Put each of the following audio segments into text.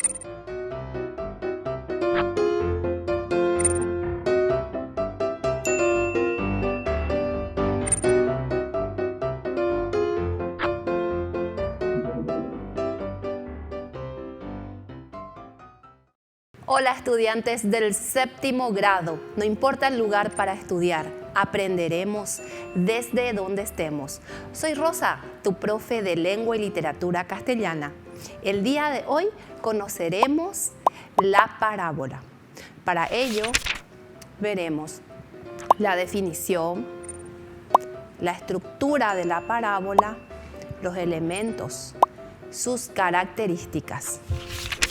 Hola estudiantes del séptimo grado, no importa el lugar para estudiar, aprenderemos desde donde estemos. Soy Rosa, tu profe de Lengua y Literatura Castellana. El día de hoy conoceremos la parábola. Para ello veremos la definición, la estructura de la parábola, los elementos, sus características.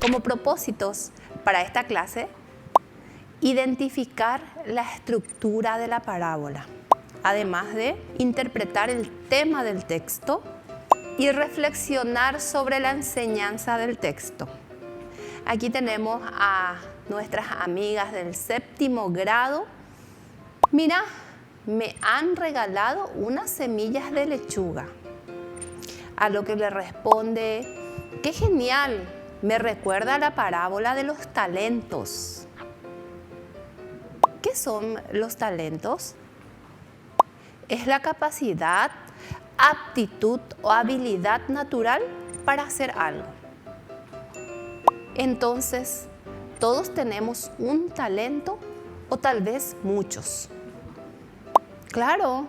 Como propósitos para esta clase, identificar la estructura de la parábola, además de interpretar el tema del texto y reflexionar sobre la enseñanza del texto. Aquí tenemos a nuestras amigas del séptimo grado. Mira, me han regalado unas semillas de lechuga. A lo que le responde, ¡qué genial! Me recuerda a la parábola de los talentos. ¿Qué son los talentos? Es la capacidad, aptitud o habilidad natural para hacer algo. Entonces, todos tenemos un talento o tal vez muchos. Claro.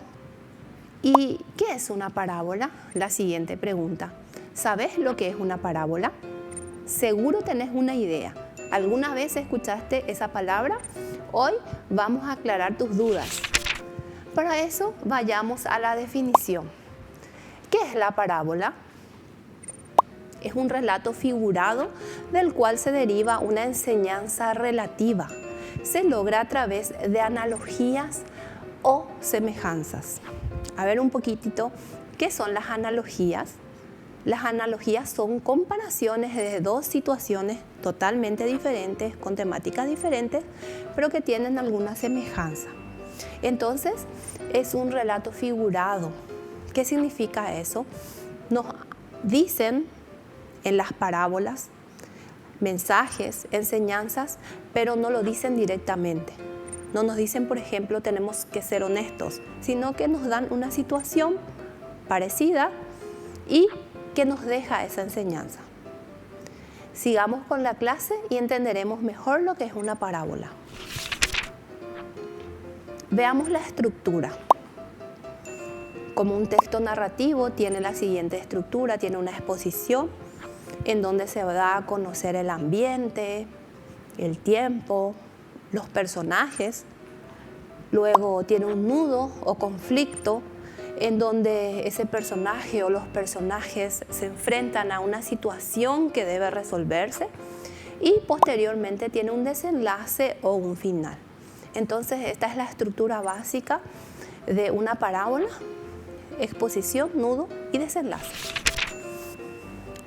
¿Y qué es una parábola? La siguiente pregunta. ¿Sabes lo que es una parábola? Seguro tenés una idea. ¿Alguna vez escuchaste esa palabra? Hoy vamos a aclarar tus dudas. Para eso, vayamos a la definición. ¿Qué es la parábola? Es un relato figurado del cual se deriva una enseñanza relativa. Se logra a través de analogías o semejanzas. A ver un poquitito, ¿qué son las analogías? Las analogías son comparaciones de dos situaciones totalmente diferentes, con temáticas diferentes, pero que tienen alguna semejanza. Entonces, es un relato figurado. ¿Qué significa eso? Nos dicen en las parábolas mensajes, enseñanzas, pero no lo dicen directamente. No nos dicen, por ejemplo, tenemos que ser honestos, sino que nos dan una situación parecida y que nos deja esa enseñanza. Sigamos con la clase y entenderemos mejor lo que es una parábola. Veamos la estructura. Como un texto narrativo tiene la siguiente estructura, tiene una exposición en donde se da a conocer el ambiente, el tiempo, los personajes. Luego tiene un nudo o conflicto en donde ese personaje o los personajes se enfrentan a una situación que debe resolverse y posteriormente tiene un desenlace o un final. Entonces, esta es la estructura básica de una parábola: exposición, nudo y desenlace.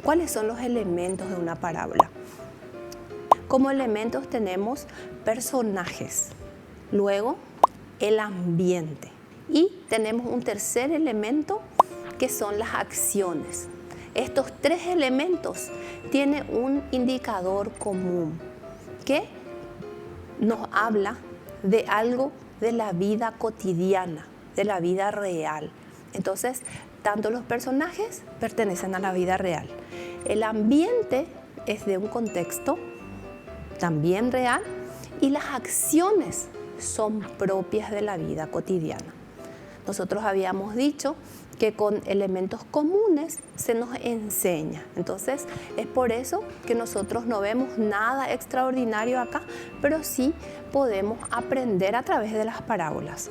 ¿Cuáles son los elementos de una parábola? Como elementos tenemos personajes, luego el ambiente y tenemos un tercer elemento que son las acciones. Estos tres elementos tienen un indicador común que nos habla de algo de la vida cotidiana, de la vida real. Entonces, tanto los personajes pertenecen a la vida real. El ambiente es de un contexto también real y las acciones son propias de la vida cotidiana. Nosotros habíamos dicho que con elementos comunes se nos enseña. Entonces, es por eso que nosotros no vemos nada extraordinario acá, pero sí podemos aprender a través de las parábolas.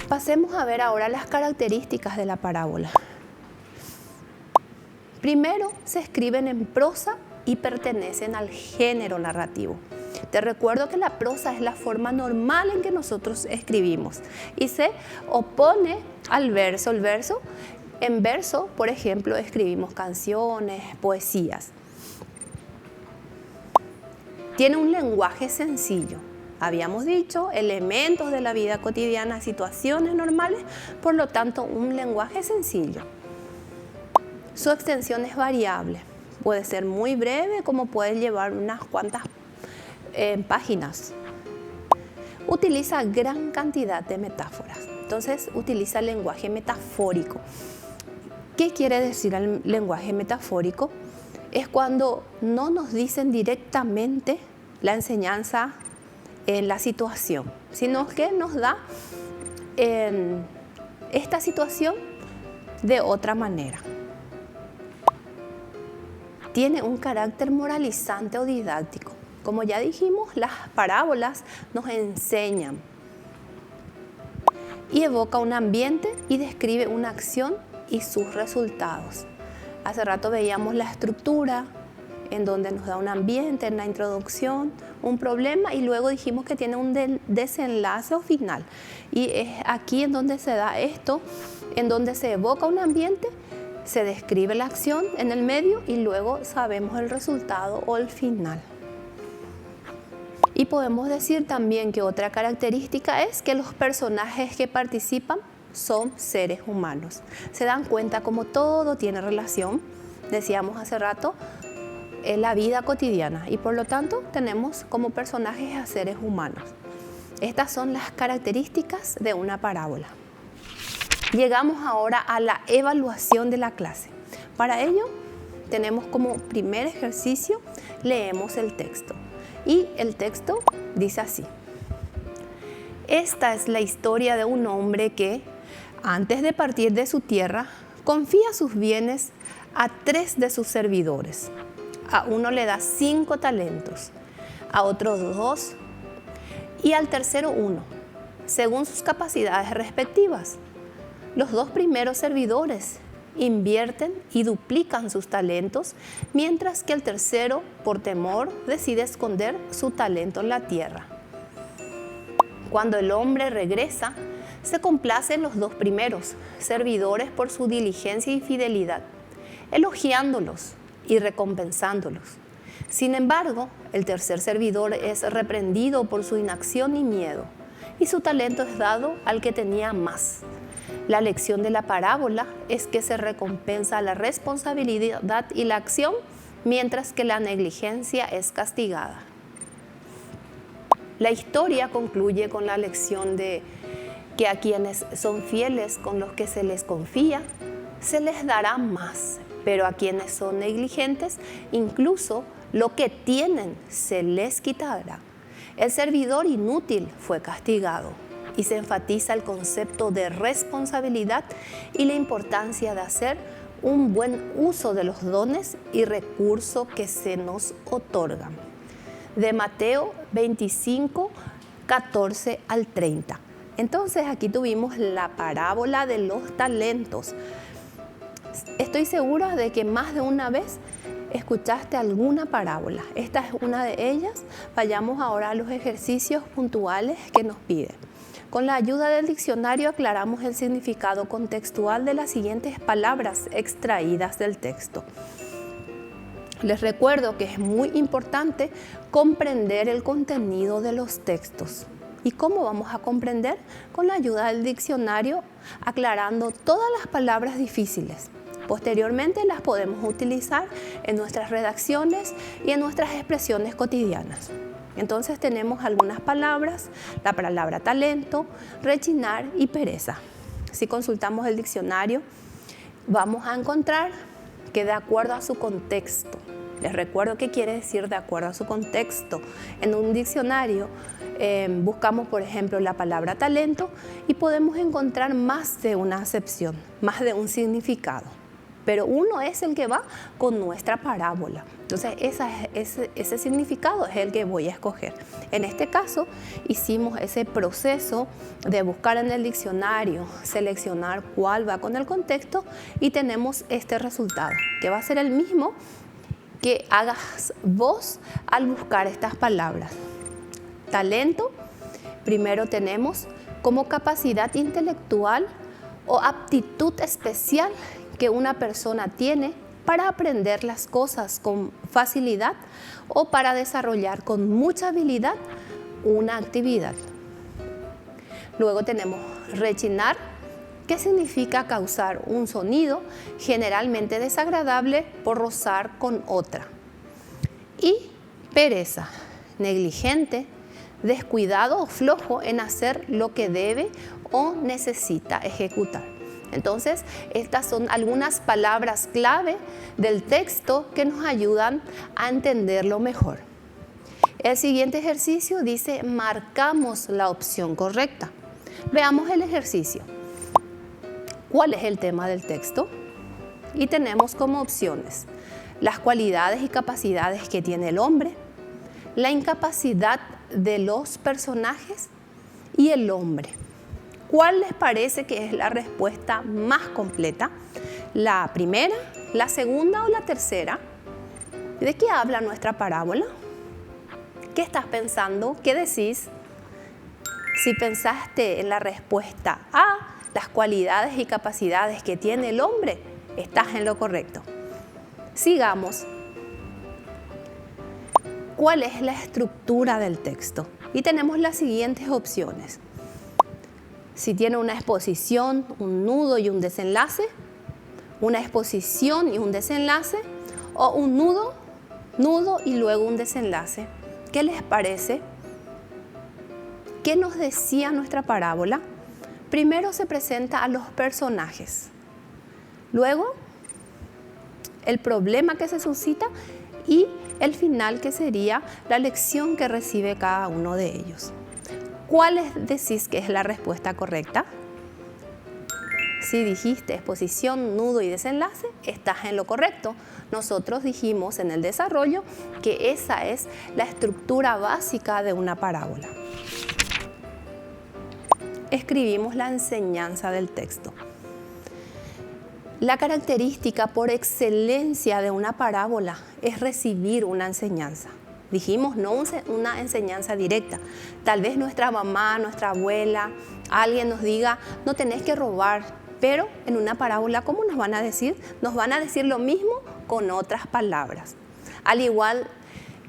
Pasemos a ver ahora las características de la parábola. Primero, se escriben en prosa y pertenecen al género narrativo. Te recuerdo que la prosa es la forma normal en que nosotros escribimos y se opone al verso. En verso, por ejemplo, escribimos canciones, poesías. Tiene un lenguaje sencillo. Habíamos dicho, elementos de la vida cotidiana, situaciones normales, por lo tanto, un lenguaje sencillo. Su extensión es variable. Puede ser muy breve, como puede llevar unas cuantas páginas. Utiliza gran cantidad de metáforas. Entonces, utiliza el lenguaje metafórico. ¿Qué quiere decir el lenguaje metafórico? Es cuando no nos dicen directamente la enseñanza en la situación, sino que nos da esta situación de otra manera. Tiene un carácter moralizante o didáctico. Como ya dijimos, las parábolas nos enseñan y evoca un ambiente y describe una acción y sus resultados. Hace rato veíamos la estructura en donde nos da un ambiente en la introducción, un problema y luego dijimos que tiene un desenlace o final. Y es aquí en donde se da esto, en donde se evoca un ambiente, se describe la acción en el medio y luego sabemos el resultado o el final. Y podemos decir también que otra característica es que los personajes que participan son seres humanos. Se dan cuenta como todo tiene relación, decíamos hace rato, en la vida cotidiana y por lo tanto tenemos como personajes a seres humanos. Estas son las características de una parábola. Llegamos ahora a la evaluación de la clase. Para ello tenemos como primer ejercicio, leemos el texto. Y el texto dice así: esta es la historia de un hombre que, antes de partir de su tierra, confía sus bienes a 3 de sus servidores. A uno le da 5 talentos, a otro 2 y al tercero 1, según sus capacidades respectivas. Los 2 primeros servidores invierten y duplican sus talentos, mientras que el tercero, por temor, decide esconder su talento en la tierra. Cuando el hombre regresa, se complacen los 2 primeros servidores por su diligencia y fidelidad, elogiándolos y recompensándolos. Sin embargo, el tercer servidor es reprendido por su inacción y miedo, y su talento es dado al que tenía más. La lección de la parábola es que se recompensa la responsabilidad y la acción, mientras que la negligencia es castigada. La historia concluye con la lección de que a quienes son fieles con los que se les confía, se les dará más, pero a quienes son negligentes, incluso lo que tienen se les quitará. El servidor inútil fue castigado. Y se enfatiza el concepto de responsabilidad y la importancia de hacer un buen uso de los dones y recursos que se nos otorgan. De Mateo 25, 14 al 30. Entonces aquí tuvimos la parábola de los talentos. Estoy segura de que más de una vez escuchaste alguna parábola. Esta es una de ellas. Vayamos ahora a los ejercicios puntuales que nos piden. Con la ayuda del diccionario aclaramos el significado contextual de las siguientes palabras extraídas del texto. Les recuerdo que es muy importante comprender el contenido de los textos. ¿Y cómo vamos a comprender? Con la ayuda del diccionario, aclarando todas las palabras difíciles. Posteriormente las podemos utilizar en nuestras redacciones y en nuestras expresiones cotidianas. Entonces tenemos algunas palabras, la palabra talento, rechinar y pereza. Si consultamos el diccionario, vamos a encontrar que de acuerdo a su contexto, les recuerdo qué quiere decir de acuerdo a su contexto. En un diccionario buscamos, por ejemplo, la palabra talento y podemos encontrar más de una acepción, más de un significado. Pero uno es el que va con nuestra parábola. Entonces, ese significado es el que voy a escoger. En este caso, hicimos ese proceso de buscar en el diccionario, seleccionar cuál va con el contexto y tenemos este resultado, que va a ser el mismo que hagas vos al buscar estas palabras. Talento, primero tenemos como capacidad intelectual o aptitud especial que una persona tiene para aprender las cosas con facilidad o para desarrollar con mucha habilidad una actividad. Luego tenemos rechinar que significa causar un sonido generalmente desagradable por rozar con otra. Y pereza, negligente, descuidado o flojo en hacer lo que debe o necesita ejecutar. Entonces, estas son algunas palabras clave del texto que nos ayudan a entenderlo mejor. El siguiente ejercicio dice, marcamos la opción correcta. Veamos el ejercicio. ¿Cuál es el tema del texto? Y tenemos como opciones las cualidades y capacidades que tiene el hombre, la incapacidad de los personajes y el hombre. ¿Cuál les parece que es la respuesta más completa? ¿La primera, la segunda o la tercera? ¿De qué habla nuestra parábola? ¿Qué estás pensando? ¿Qué decís? Si pensaste en la respuesta A, las cualidades y capacidades que tiene el hombre, estás en lo correcto. Sigamos. ¿Cuál es la estructura del texto? Y tenemos las siguientes opciones. Si tiene una exposición, un nudo y un desenlace, una exposición y un desenlace, o un nudo y luego un desenlace. ¿Qué les parece? ¿Qué nos decía nuestra parábola? Primero se presenta a los personajes, luego el problema que se suscita y el final, que sería la lección que recibe cada uno de ellos. ¿Cuál decís que es la respuesta correcta? Si dijiste exposición, nudo y desenlace, estás en lo correcto. Nosotros dijimos en el desarrollo que esa es la estructura básica de una parábola. Escribimos la enseñanza del texto. La característica por excelencia de una parábola es recibir una enseñanza. Dijimos, no una enseñanza directa. Tal vez nuestra mamá, nuestra abuela, alguien nos diga, no tenés que robar. Pero en una parábola, ¿cómo nos van a decir? Nos van a decir lo mismo con otras palabras. Al igual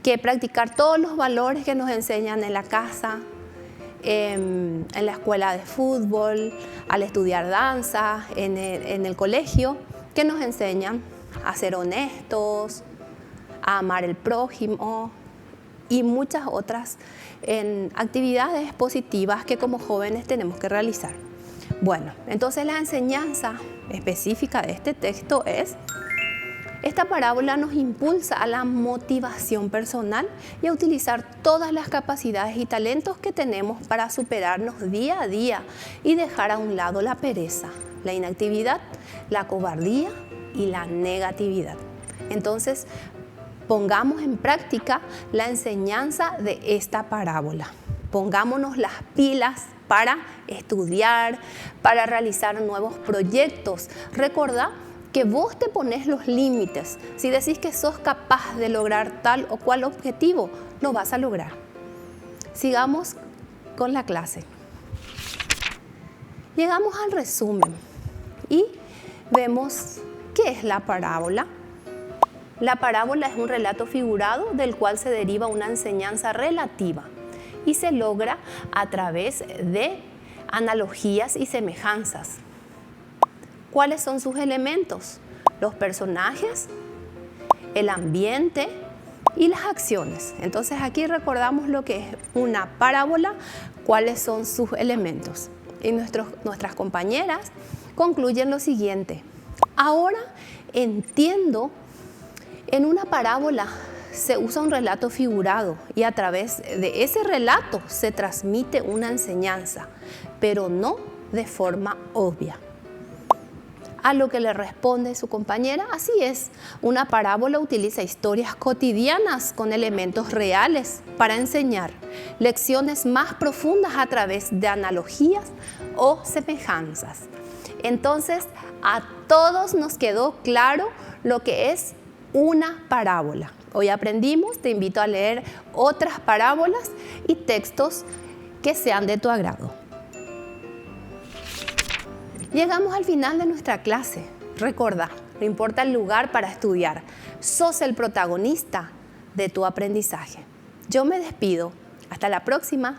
que practicar todos los valores que nos enseñan en la casa, en la escuela de fútbol, al estudiar danza, en el colegio, que nos enseñan a ser honestos, a amar al prójimo y muchas otras actividades positivas que como jóvenes tenemos que realizar. Bueno, entonces la enseñanza específica de este texto es: esta parábola nos impulsa a la motivación personal y a utilizar todas las capacidades y talentos que tenemos para superarnos día a día y dejar a un lado la pereza, la inactividad, la cobardía y la negatividad. Entonces, pongamos en práctica la enseñanza de esta parábola. Pongámonos las pilas para estudiar, para realizar nuevos proyectos. Recordá que vos te pones los límites. Si decís que sos capaz de lograr tal o cual objetivo, lo vas a lograr. Sigamos con la clase. Llegamos al resumen y vemos qué es la parábola. La parábola es un relato figurado del cual se deriva una enseñanza relativa y se logra a través de analogías y semejanzas. ¿Cuáles son sus elementos? Los personajes, el ambiente y las acciones. Entonces aquí recordamos lo que es una parábola, cuáles son sus elementos. Y nuestras compañeras concluyen lo siguiente: ahora entiendo, en una parábola se usa un relato figurado y a través de ese relato se transmite una enseñanza, pero no de forma obvia. A lo que le responde su compañera: así es, una parábola utiliza historias cotidianas con elementos reales para enseñar lecciones más profundas a través de analogías o semejanzas. Entonces, a todos nos quedó claro lo que es una parábola. Hoy aprendimos, te invito a leer otras parábolas y textos que sean de tu agrado. Llegamos al final de nuestra clase. Recordá, no importa el lugar para estudiar, sos el protagonista de tu aprendizaje. Yo me despido. Hasta la próxima.